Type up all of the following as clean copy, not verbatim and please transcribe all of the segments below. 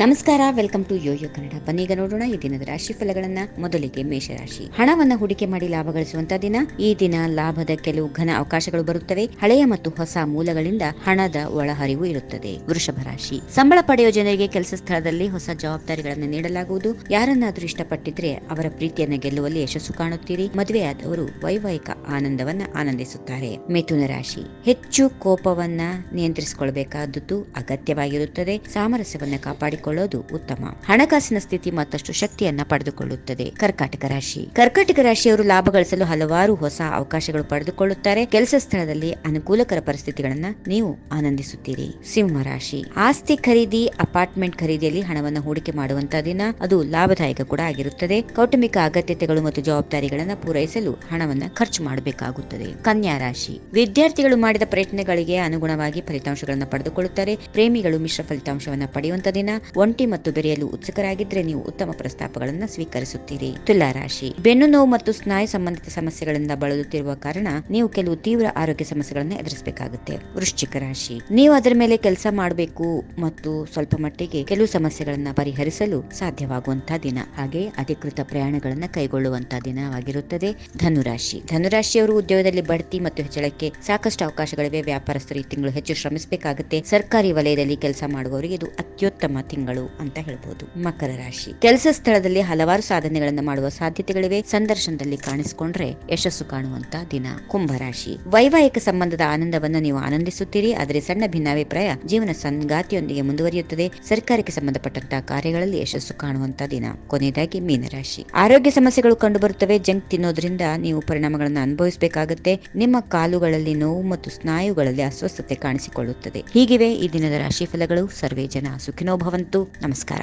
ನಮಸ್ಕಾರ, welcome to Yoyo Kannada. ಬನ್ನೀಗ ನೋಡೋಣ ಈ ದಿನದ ರಾಶಿ ಫಲಗಳನ್ನ. ಮೊದಲಿಗೆ ಮೇಷರಾಶಿ. ಹಣವನ್ನ ಹೂಡಿಕೆ ಮಾಡಿ ಲಾಭ ಗಳಿಸುವಂತ ದಿನ. ಈ ದಿನ ಲಾಭದ ಕೆಲವು ಘನ ಅವಕಾಶಗಳು ಬರುತ್ತವೆ. ಹಳೆಯ ಮತ್ತು ಹೊಸ ಮೂಲಗಳಿಂದ ಹಣದ ಒಳಹರಿವು ಇರುತ್ತದೆ. ವೃಷಭ ರಾಶಿ. ಸಂಬಳ ಪಡೆಯುವ ಜನರಿಗೆ ಕೆಲಸ ಸ್ಥಳದಲ್ಲಿ ಹೊಸ ಜವಾಬ್ದಾರಿಗಳನ್ನು ನೀಡಲಾಗುವುದು. ಯಾರನ್ನಾದ್ರೂ ಇಷ್ಟಪಟ್ಟಿದ್ರೆ ಅವರ ಪ್ರೀತಿಯನ್ನ ಗೆಲ್ಲುವಲ್ಲಿ ಯಶಸ್ಸು ಕಾಣುತ್ತೀರಿ. ಮದುವೆಯಾದವರು ವೈವಾಹಿಕ ಆನಂದವನ್ನ ಆನಂದಿಸುತ್ತಾರೆ. ಮಿಥುನ ರಾಶಿ. ಹೆಚ್ಚು ಕೋಪವನ್ನ ನಿಯಂತ್ರಿಸಿಕೊಳ್ಳಬೇಕಾದದ್ದು ಅಗತ್ಯವಾಗಿರುತ್ತದೆ. ಸಾಮರಸ್ಯವನ್ನ ಕಾಪಾಡಿಕೊಳ್ಳೋದು ಉತ್ತಮ. ಹಣಕಾಸಿನ ಸ್ಥಿತಿ ಮತ್ತಷ್ಟು ಶಕ್ತಿಯನ್ನ ಪಡೆದುಕೊಳ್ಳುತ್ತದೆ. ಕರ್ಕಾಟಕ ರಾಶಿ. ಕರ್ಕಾಟಕ ರಾಶಿಯವರು ಲಾಭ ಗಳಿಸಲು ಹಲವಾರು ಹೊಸ ಅವಕಾಶಗಳು ಪಡೆದುಕೊಳ್ಳುತ್ತಾರೆ. ಕೆಲಸ ಸ್ಥಳದಲ್ಲಿ ಅನುಕೂಲಕರ ಪರಿಸ್ಥಿತಿಗಳನ್ನ ನೀವು ಆನಂದಿಸುತ್ತೀರಿ. ಸಿಂಹ ರಾಶಿ. ಆಸ್ತಿ ಖರೀದಿ, ಅಪಾರ್ಟ್ಮೆಂಟ್ ಖರೀದಿಯಲ್ಲಿ ಹಣವನ್ನು ಹೂಡಿಕೆ ಮಾಡುವಂತಹ ದಿನ. ಅದು ಲಾಭದಾಯಕ ಕೂಡ ಆಗಿರುತ್ತದೆ. ಕೌಟುಂಬಿಕ ಅಗತ್ಯತೆಗಳು ಮತ್ತು ಜವಾಬ್ದಾರಿಗಳನ್ನು ಪೂರೈಸಲು ಹಣವನ್ನ ಖರ್ಚು ಮಾಡಬೇಕಾಗುತ್ತದೆ. ಕನ್ಯಾ ರಾಶಿ. ವಿದ್ಯಾರ್ಥಿಗಳು ಮಾಡಿದ ಪ್ರಯತ್ನಗಳಿಗೆ ಅನುಗುಣವಾಗಿ ಫಲಿತಾಂಶಗಳನ್ನು ಪಡೆದುಕೊಳ್ಳುತ್ತಾರೆ. ಪ್ರೇಮಿಗಳು ಮಿಶ್ರ ಫಲಿತಾಂಶವನ್ನ ಪಡೆಯುವಂತ ದಿನ. ಒಂಟಿ ಮತ್ತು ಬೆರೆಯಲು ಉತ್ಸುಕರಾಗಿದ್ದರೆ ನೀವು ಉತ್ತಮ ಪ್ರಸ್ತಾಪಗಳನ್ನು ಸ್ವೀಕರಿಸುತ್ತೀರಿ. ತುಲಾ ರಾಶಿ. ಬೆನ್ನು ನೋವು ಮತ್ತು ಸ್ನಾಯು ಸಂಬಂಧಿತ ಸಮಸ್ಯೆಗಳಿಂದ ಬಳಲುತ್ತಿರುವ ಕಾರಣ ನೀವು ಕೆಲವು ತೀವ್ರ ಆರೋಗ್ಯ ಸಮಸ್ಯೆಗಳನ್ನು ಎದುರಿಸಬೇಕಾಗುತ್ತೆ. ವೃಶ್ಚಿಕ ರಾಶಿ. ನೀವು ಅದರ ಮೇಲೆ ಕೆಲಸ ಮಾಡಬೇಕು ಮತ್ತು ಸ್ವಲ್ಪ ಮಟ್ಟಿಗೆ ಕೆಲವು ಸಮಸ್ಯೆಗಳನ್ನ ಪರಿಹರಿಸಲು ಸಾಧ್ಯವಾಗುವಂತಹ ದಿನ. ಹಾಗೆ ಅಧಿಕೃತ ಪ್ರಯಾಣಗಳನ್ನ ಕೈಗೊಳ್ಳುವಂತಹ ದಿನವಾಗಿರುತ್ತದೆ. ಧನುರಾಶಿ. ಧನುರಾಶಿಯವರು ಉದ್ಯೋಗದಲ್ಲಿ ಬಡ್ತಿ ಮತ್ತು ಹೆಚ್ಚಳಕ್ಕೆ ಸಾಕಷ್ಟು ಅವಕಾಶಗಳಿವೆ. ವ್ಯಾಪಾರಸ್ಥರು ಈ ತಿಂಗಳು ಹೆಚ್ಚು ಶ್ರಮಿಸಬೇಕಾಗುತ್ತೆ. ಸರ್ಕಾರಿ ವಲಯದಲ್ಲಿ ಕೆಲಸ ಮಾಡುವವರಿಗೆ ಇದು ಅತ್ಯುತ್ತಮ ತಿಂಗಳು ಅಂತ ಹೇಳ್ಬಹುದು. ಮಕರ ರಾಶಿ. ಕೆಲಸ ಸ್ಥಳದಲ್ಲಿ ಹಲವಾರು ಸಾಧನೆಗಳನ್ನು ಮಾಡುವ ಸಾಧ್ಯತೆಗಳಿವೆ. ಸಂದರ್ಶನದಲ್ಲಿ ಕಾಣಿಸಿಕೊಂಡ್ರೆ ಯಶಸ್ಸು ಕಾಣುವಂತ ದಿನ. ಕುಂಭರಾಶಿ. ವೈವಾಹಿಕ ಸಂಬಂಧದ ಆನಂದವನ್ನು ನೀವು ಆನಂದಿಸುತ್ತೀರಿ. ಆದರೆ ಸಣ್ಣ ಭಿನ್ನಾಭಿಪ್ರಾಯ ಜೀವನ ಸಂಗಾತಿಯೊಂದಿಗೆ ಮುಂದುವರಿಯುತ್ತದೆ. ಸರ್ಕಾರಕ್ಕೆ ಸಂಬಂಧಪಟ್ಟಂತಹ ಕಾರ್ಯಗಳಲ್ಲಿ ಯಶಸ್ಸು ಕಾಣುವಂತ ದಿನ. ಕೊನೆಯದಾಗಿ ಮೀನರಾಶಿ. ಆರೋಗ್ಯ ಸಮಸ್ಯೆಗಳು ಕಂಡು ಬರುತ್ತವೆ. ಜಂಕ್ ತಿನ್ನೋದ್ರಿಂದ ನೀವು ಪರಿಣಾಮಗಳನ್ನು ಅನುಭವಿಸಬೇಕಾಗುತ್ತೆ. ನಿಮ್ಮ ಕಾಲುಗಳಲ್ಲಿ ನೋವು ಮತ್ತು ಸ್ನಾಯುಗಳಲ್ಲಿ ಅಸ್ವಸ್ಥತೆ ಕಾಣಿಸಿಕೊಳ್ಳುತ್ತದೆ. ಹೀಗಿವೆ ಈ ದಿನದ ರಾಶಿ ಫಲಗಳು. ಸರ್ವೇ ಜನ ಸುಖಿನೋ ಭವಂತು. ನಮಸ್ಕಾರ.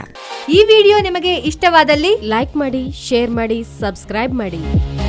ಈ ವಿಡಿಯೋ ನಿಮಗೆ ಇಷ್ಟವಾದಲ್ಲಿ ಲೈಕ್ ಮಾಡಿ, ಶೇರ್ ಮಾಡಿ, ಸಬ್ಸ್ಕ್ರೈಬ್ ಮಾಡಿ.